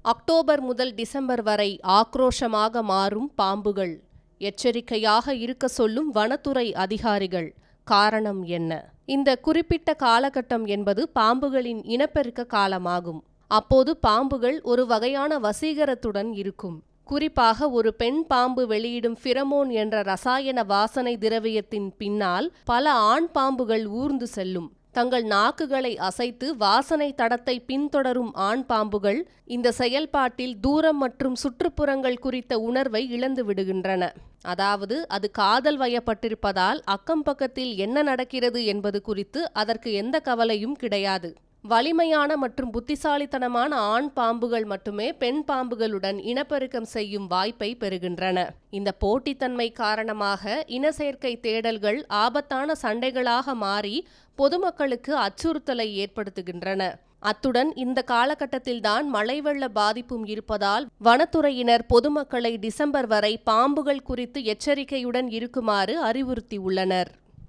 October முதல் December வரை ஆக்ரோஷமாக மாறும் பாம்புகள். எச்சரிக்கையாக இருக்க சொல்லும் வனத்துறை அதிகாரிகள். காரணம் என்ன? இந்த குறிப்பிட்ட காலகட்டம் என்பது பாம்புகளின் இனப்பெருக்க காலமாகும். அப்போது பாம்புகள் ஒரு வகையான வசீகரத்துடன் இருக்கும். குறிப்பாக ஒரு பெண் பாம்பு வெளியிடும் ஃபிரமோன் என்ற ரசாயன வாசனை திரவியத்தின் பின்னால் பல ஆண் பாம்புகள் ஊர்ந்து செல்லும். தங்கள் நாக்குகளை அசைத்து வாசனை தடத்தை பின்தொடரும் ஆண் பாம்புகள் இந்த செயல்பாட்டில் தூரம் மற்றும் சுற்றுப்புறங்கள் குறித்த உணர்வை இழந்து விடுகின்றன. அதாவது அது காதல் வயப்பட்டிருப்பதால் அக்கம் பக்கத்தில் என்ன நடக்கிறது என்பது குறித்து அதற்கு எந்த கவலையும் கிடையாது. வலிமையான மற்றும் புத்திசாலித்தனமான ஆண் பாம்புகள் மட்டுமே பெண் பாம்புகளுடன் இனப்பெருக்கம் செய்யும் வாய்ப்பை பெறுகின்றன. இந்த போட்டித்தன்மை காரணமாக இன சேர்க்கை தேடல்கள் ஆபத்தான சண்டைகளாக மாறி பொதுமக்களுக்கு அச்சுறுத்தலை ஏற்படுத்துகின்றன. அத்துடன் இந்த காலகட்டத்தில்தான் மழை வெள்ள பாதிப்பும் இருப்பதால் வனத்துறையினர் பொதுமக்களை டிசம்பர் வரை பாம்புகள் குறித்து எச்சரிக்கையுடன் இருக்குமாறு அறிவுறுத்தியுள்ளனர்.